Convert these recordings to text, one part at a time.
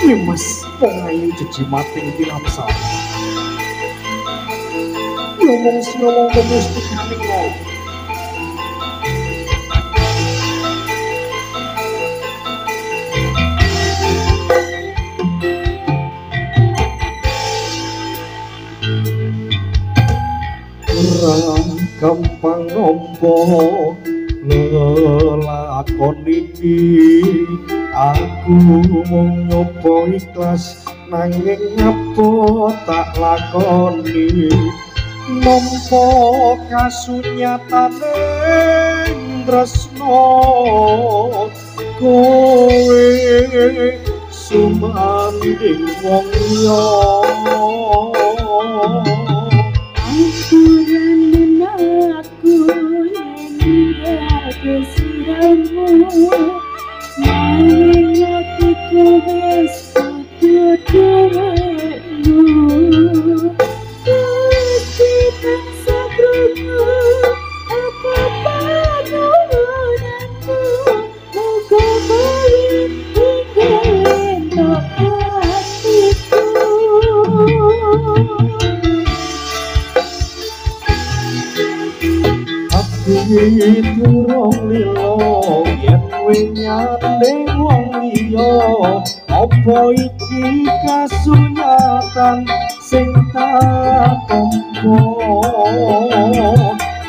Limas wong ayu jejimating pilamsal. Yo mung sira wong mustikaning wong. Ora gampang nampa lelakon iki, aku mung nyoba ikhlas nanging apa tak lakoni. Nampa kasunyatane tresno kowe sumanding wong liya. Aku yang kesiramu maling hatiku wes kudu duwemu Gusti tansah krungu apa panulunanmu muga kowe ingin tok hatiku. Durung lilo yen winyane wong liya, apa iki kasunyatan sing tak tampa.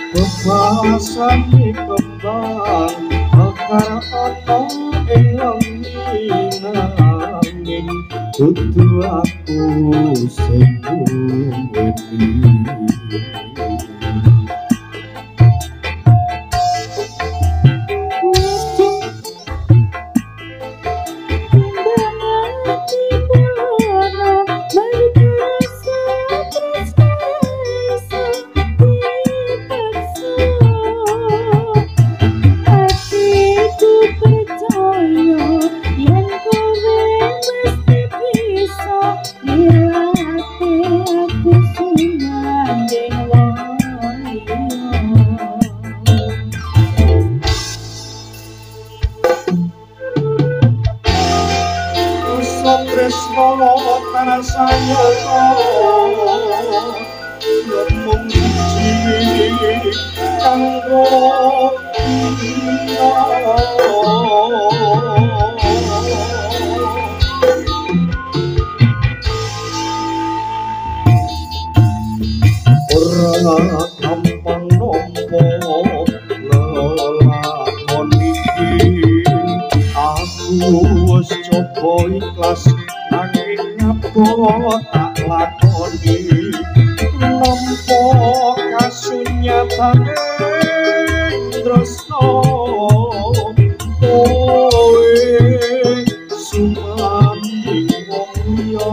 Bebasane kembang bakal ana ing lengi nanging kudu aku sing wedi. Tresno tarasaya yen mung siji kanggo iya. Ora gampang nampa lelakon iki, aku wis coba ikhlas nanging apa tak lakoni. Nampa kasunyatane tresno kowe sumanding wong liya.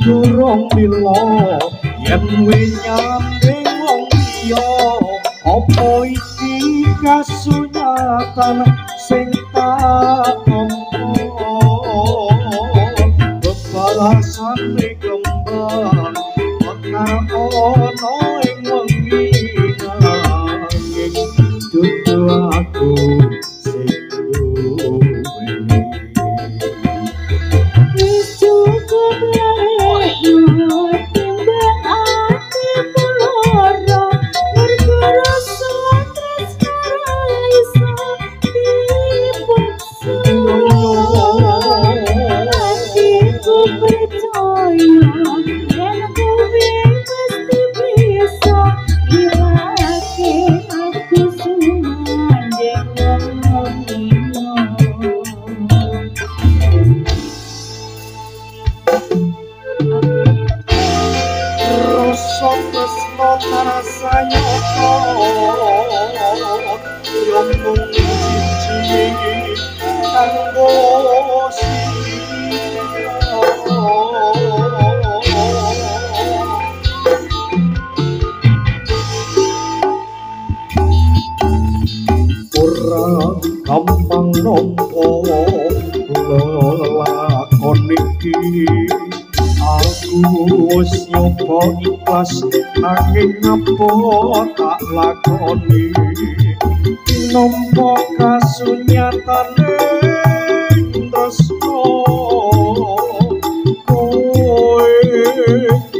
Durung lilo yen winyane wong liya, apa iki kasunyatan sing tak tampa. Bebalasane kembang bakal ana ing wengi nanging dudu aku sing duweni. Thank you. lakon iki aku wis nyoba ikhlas nanging ngapa tak lakoni nampa kasunyatane tresno kowe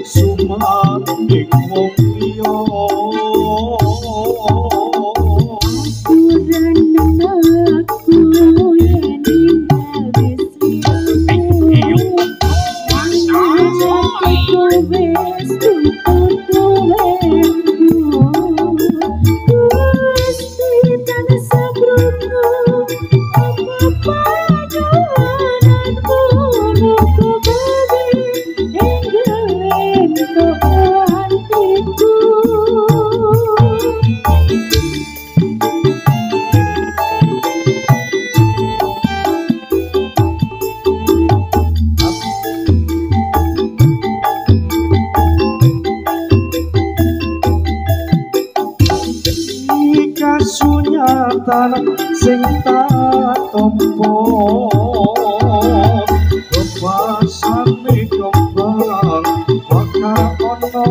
sumanding wong liya kasunyatan sing tak tampa bebasane kembang bakal ana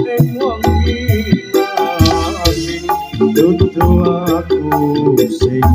ing wengi nanging dudu aku sing